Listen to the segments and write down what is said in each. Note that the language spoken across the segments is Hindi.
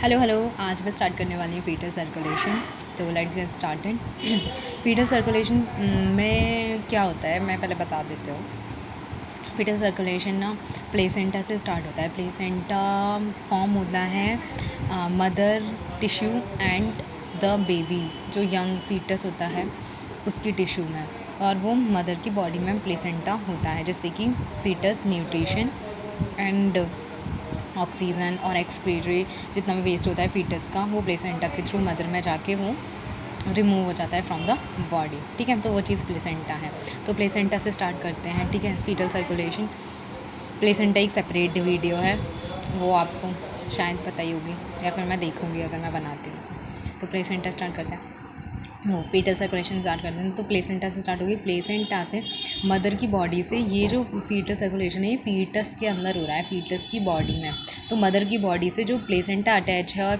Hello hello. आज मैं स्टार्ट करने वाली हूँ फीटल सर्कुलेशन। तो let's get started. Foetal circulation में क्या होता है मैं पहले बता देती हूँ। फीटल सर्कुलेशन ना प्लेसेंटा से स्टार्ट होता है। प्लेसेंटा फॉर्म होता है mother tissue and the baby, जो यंग फीटस होता है उसकी टिश्यू में, और वो मदर की बॉडी में प्लेसेंटा होता है, जैसे कि फीटस न्यूट्रिशन एंड ऑक्सीजन और एक्सक्रीटरी जितना भी वेस्ट होता है फीटस का, वो प्लेसेंटा के थ्रू मदर में जाके वो रिमूव हो जाता है फ्रॉम द बॉडी। ठीक है, तो वो चीज़ प्लेसेंटा है। तो प्लेसेंटा से स्टार्ट करते हैं। ठीक है, फीटल सर्कुलेशन। प्लेसेंटा एक सेपरेट वीडियो है, वो आपको शायद पता ही होगी, या फिर मैं देखूँगी अगर मैं बनाती हूँ। तो प्लेसेंटा स्टार्ट करते हैं। वो फीटल सर्कुलेशन स्टार्ट करते हैं तो प्लेसेंटा से स्टार्ट होगी। प्लेसेंटा से मदर की बॉडी से ये जो फीटल सर्कुलेशन है ये फीटस के अंदर हो रहा है, फीटस की बॉडी में। तो मदर की बॉडी से जो प्लेसेंटा अटैच है और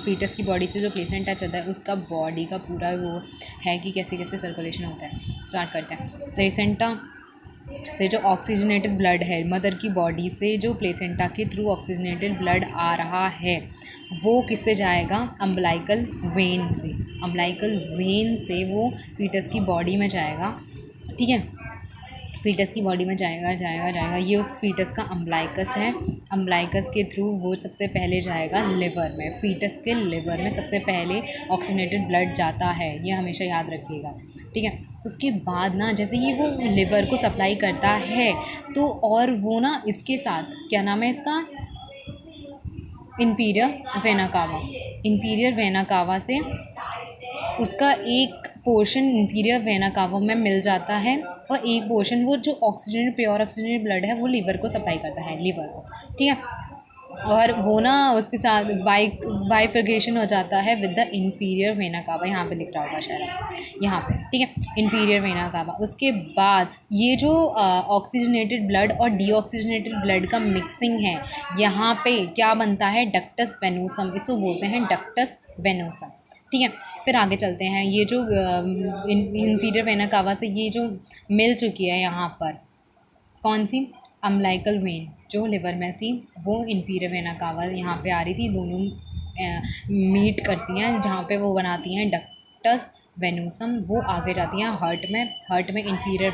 फीटस की बॉडी से जो प्लेसेंटा अटैच होता है उसका बॉडी का पूरा वो है कि कैसे कैसे सर्कुलेशन होता है। स्टार्ट करते हैं। प्लेसेंटा से जो ऑक्सीजनेटेड ब्लड है, मदर की बॉडी से जो प्लेसेंटा के थ्रू ऑक्सीजनेटेड ब्लड आ रहा है वो किससे जाएगा? अम्बलाइकल वेन से। अम्बलाइकल वेन से वो फीटस की बॉडी में जाएगा। ठीक है, फीटस की बॉडी में जाएगा जाएगा जाएगा। ये उस फीटस का अम्बलाइकस है। अम्बलाइकस के थ्रू वो सबसे पहले जाएगा लिवर में। फीटस के लिवर में सबसे पहले ऑक्सीजनेटेड ब्लड जाता है, ये हमेशा याद रखिएगा। ठीक है, उसके बाद ना जैसे ही वो लिवर को सप्लाई करता है तो और वो ना इसके साथ क्या नाम है इसका, inferior vena cava. Inferior vena cava से उसका एक पोर्शन इन्फीरियर वेना कावा में मिल जाता है और एक पोर्शन वो जो ऑक्सीजन प्योर ऑक्सीजन ब्लड है वो लीवर को सप्लाई करता है, लीवर को। ठीक है, और वो ना उसके साथ बाइफर्गेशन हो जाता है with the inferior vena cava. यहाँ पे लिख रहा होगा शायद यहाँ पे। ठीक है, इन्फीरियर वेना कावा। उसके बाद ये जो ऑक्सीजनेटेड ब्लड और डीऑक्सीजनेटेड ब्लड का मिक्सिंग है, यहाँ पे क्या बनता है? डक्टस वेनोसम, इसको बोलते हैं डक्टस वेनोसम। ठीक है, फिर आगे चलते हैं। ये जो इन्फीरियर वेना कावा से ये जो मिल चुकी है यहाँ पर, कौन सी? अम्बलाइकल वेन जो लिवर में थी वो इन्फीरियर वेना कावा यहाँ पे आ रही थी, दोनों मीट करती हैं जहाँ पे वो बनाती हैं डक्टस वेनोसम। वो आगे जाती हैं हार्ट में। हार्ट में इन्फीरियर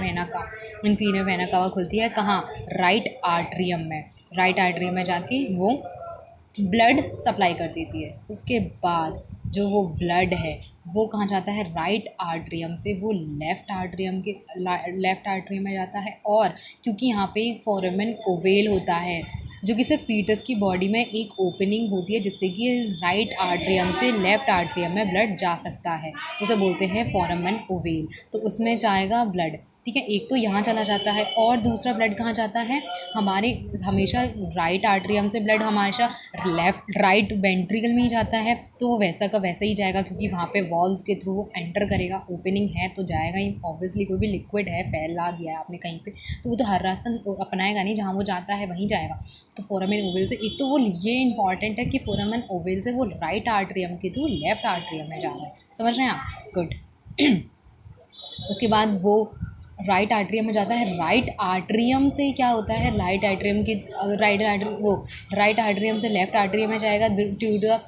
वेना कावा खुलती है कहाँ? राइट आर्ट्रियम में। राइट आर्ट्रियम में जाके वो ब्लड सप्लाई कर देती है। उसके बाद जो वो ब्लड है वो कहाँ जाता है? राइट आर्ट्रियम से वो लेफ़्ट आर्ट्रियम में जाता है। और क्योंकि यहाँ पे एक फोरामेन ओवेल होता है जो कि सिर्फ फीटस की बॉडी में एक ओपनिंग होती है जिससे कि राइट आर्ट्रियम से लेफ़्ट आर्ट्रियम में ब्लड जा सकता है, उसे बोलते हैं फोरामेन ओवेल। तो उसमें जाएगा ब्लड। ठीक है, एक तो यहाँ चला जाता है और दूसरा ब्लड कहाँ जाता है? हमारे हमेशा राइट आर्ट्रियम से ब्लड हमेशा राइट वेंट्रिकल में ही जाता है, तो वो वैसा का वैसा ही जाएगा क्योंकि वहाँ पे वॉल्स के थ्रू वो एंटर करेगा। ओपनिंग है तो जाएगा ही ऑब्वियसली। कोई भी लिक्विड है फैला गया है आपने कहीं पे तो वो तो हर रास्ता अपनाएगा नहीं, जहाँ वो जाता है वहीं जाएगा। तो फोरामेन ओवेल से एक तो वो ये इंपॉर्टेंट है कि फोरामेन ओवेल से वो राइट आर्ट्रियम के थ्रू लेफ्ट आर्ट्रियम में जा रहा है। समझ रहे हैं आप? गुड। उसके बाद वो राइट आर्ट्रियम में जाता है। राइट आर्ट्रियम से क्या होता है? राइट आर्ट्रियम से लेफ़्ट आर्ट्रियम में जाएगा टू द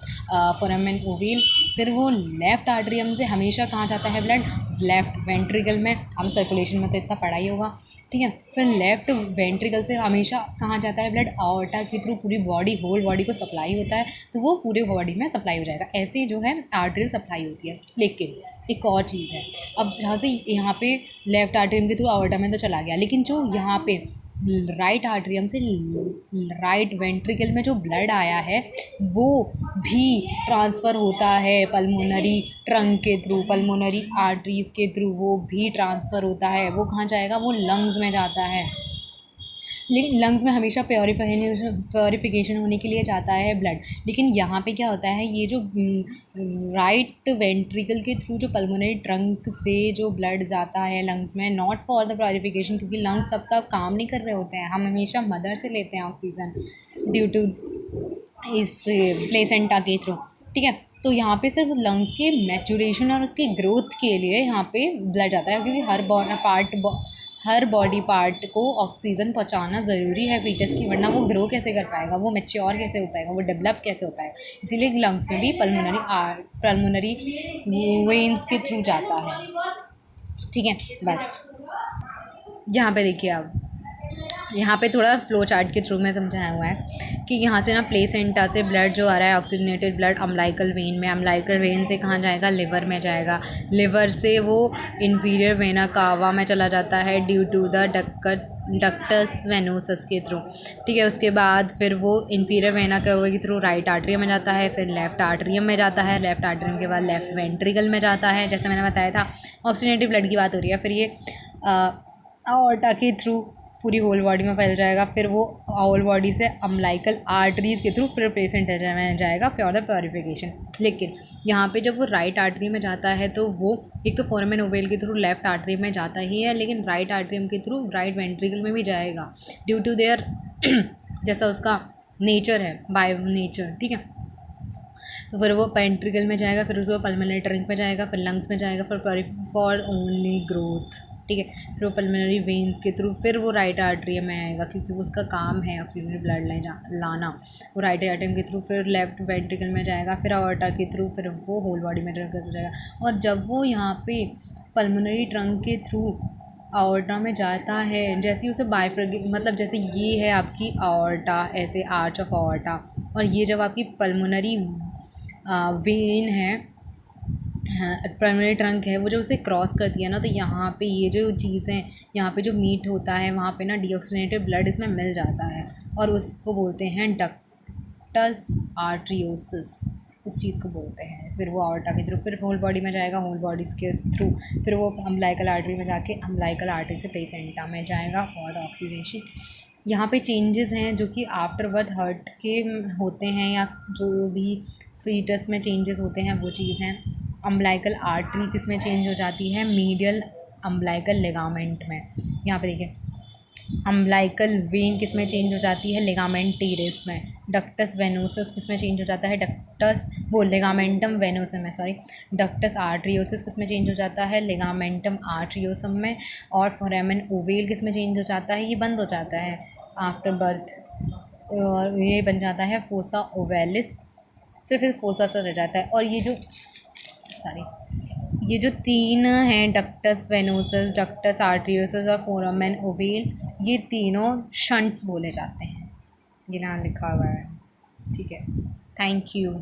फोरामेन ओवेल। फिर वो लेफ़्ट आर्ट्रियम से हमेशा कहाँ जाता है ब्लड? लेफ़्ट वेंट्रिकल में। हम सर्कुलेशन में तो इतना पढ़ा ही होगा। ठीक है, फिर लेफ़्ट वेंट्रिकल से हमेशा कहाँ जाता है ब्लड? आर्टा के थ्रू पूरी बॉडी, होल बॉडी को सप्लाई होता है, तो वो पूरे बॉडी में सप्लाई हो जाएगा। ऐसे जो है आर्टरियल सप्लाई होती है। लेकिन एक और चीज़ है, अब जहाँ से यहाँ पे लेफ़्ट आर्टरियम के थ्रू आर्टा में तो चला गया, लेकिन जो यहाँ पे राइट आर्टरियम से राइट वेंट्रिकल में जो ब्लड आया है वो भी ट्रांसफ़र होता है पल्मोनरी ट्रंक के थ्रू, पल्मोनरी आर्टरीज़ के थ्रू वो भी ट्रांसफ़र होता है। वो कहाँ जाएगा? वो लंग्स में जाता है। लेकिन लंग्स में हमेशा प्योरीफिकेशन होने के लिए जाता है ब्लड। लेकिन यहाँ पे क्या होता है, ये जो राइट वेंट्रिकल के थ्रू जो पल्मोनरी ट्रंक से जो ब्लड जाता है लंग्स में, नॉट फॉर द प्योरीफिकेशन, क्योंकि लंग्स सबका काम नहीं कर रहे होते हैं। हम हमेशा मदर से लेते हैं ऑक्सीजन ड्यू टू इस प्लेसेंटा के थ्रू। ठीक है, तो यहाँ पे सिर्फ लंग्स के मैचुरेशन और उसके ग्रोथ के लिए यहाँ पे ब्लड जाता है, क्योंकि हर बॉडी पार्ट को ऑक्सीजन पहुंचाना ज़रूरी है फीटस की, वरना वो ग्रो कैसे कर पाएगा, वो मैच्योर कैसे हो पाएगा, वो डेवलप कैसे हो पाएगा। इसीलिए लंग्स में भी पल्मोनरी वेन्स के थ्रू जाता है। ठीक है, बस यहाँ पे देखिए आप, यहाँ पे थोड़ा फ्लो चार्ट के थ्रू में समझाया हुआ है कि यहाँ से ना प्लेसेंटा से ब्लड जो आ रहा है ऑक्सीजनेटेड ब्लड अम्लाइकल वेन में, अम्लाइकल वेन से कहाँ जाएगा, लिवर में जाएगा, लिवर से वो इन्फीरियर वेना कावा में चला जाता है due to the ductus venosus के थ्रू। ठीक है, उसके बाद फिर वो इन्फीरियर वेना कावा के थ्रू राइट आर्टरियम में जाता है, फिर लेफ्ट आर्टरियम में जाता है, लेफ्ट आर्टरियम के बाद लेफ्ट वेंट्रिकल में जाता है। जैसे मैंने बताया था ऑक्सीजनेटिव ब्लड की बात हो रही है, फिर ये आर्टा के थ्रू पूरी होल बॉडी में फैल जाएगा, फिर वो होल बॉडी से अम्लाइकल आर्टरीज़ के थ्रू फिर प्लेसेंट में जाएगा फॉर द प्योरीफिकेशन। लेकिन यहाँ पे जब वो राइट आर्टरी में जाता है तो वो एक तो फोरामेन ओवेल के थ्रू लेफ्ट आर्टरी में जाता ही है, लेकिन राइट आर्टरियम के थ्रू राइट वेंट्रिकल में भी जाएगा ड्यू टू देयर जैसा उसका नेचर है, बाय नेचर। ठीक है, तो फिर वो वेंट्रिकल में जाएगा, फिर उसको पल्मोनरी ट्रंक में जाएगा, फिर लंग्स में जाएगा फॉर ओनली ग्रोथ। ठीक है, फिर वो पल्मोनरी वेन्स के थ्रू फिर वो राइट आर्टरियम में आएगा, क्योंकि उसका काम है ऑक्सीजन ब्लड लाना। वो राइट आर्टरियम के थ्रू फिर लेफ्ट वेंट्रिकल में जाएगा, फिर आर्टा के थ्रू फिर वो होल बॉडी में जाएगा। और जब वो यहाँ पे पल्मोनरी ट्रंक के थ्रू आर्टा में जाता है, जैसे ही उसे मतलब जैसे ये है आपकी आर्टा, ऐसे आर्च ऑफ आर्टा, और ये जब आपकी पल्मोनरी वेन है, प्राइमरी ट्रंक है, वो जो उसे क्रॉस करती है ना, तो यहाँ पे ये जो चीज़ें, यहाँ पे जो मीट होता है वहाँ पे ना डीऑक्सीजनेटेड ब्लड इसमें मिल जाता है, और उसको बोलते हैं डक्टस आर्ट्रियोसिस, उस चीज़ को बोलते हैं। फिर वो आर्टा के थ्रू फिर होल बॉडी में जाएगा, होल बॉडीज़ के थ्रू फिर वो अम्लाइकल आर्टरी में जाके अम्लाइकल आर्टरी से प्लेसेंटा में जाएगा फॉर द ऑक्सीडेशन। यहाँ पे चेंजेस हैं जो कि आफ्टर बर्थ हार्ट के होते हैं, या जो भी फीटस में चेंजेस होते हैं वो चीज़ हैं। अम्लाइकल आर्टरी किस में चेंज हो जाती है, मीडियल अम्लाइकल लिगामेंट में। यहाँ पे देखिए अम्लाइकल वेन किस में चेंज हो जाती है, लिगामेंट टेरेस में। डक्टस वेनोसस किस में चेंज हो जाता है, लिगामेंटम वेनोसम में, सॉरी। डक्टस आर्ट्रियोसिस किस में चेंज हो जाता है, लिगामेंटम आर्ट्रियोसम में। और फोरामेन ओवेल किस में चेंज हो जाता है, ये बंद हो जाता है आफ्टर बर्थ, और ये बन जाता है फोसा ओवेलिस, सिर्फ एक फोसा सा रह जाता है। और ये जो तीन हैं, डक्टस वेनोसस, डक्टस आर्ट्रियोसस और फोरामेन ओवेल, ये तीनों शंट्स बोले जाते हैं, ये यहाँ लिखा हुआ है। ठीक है, थैंक यू।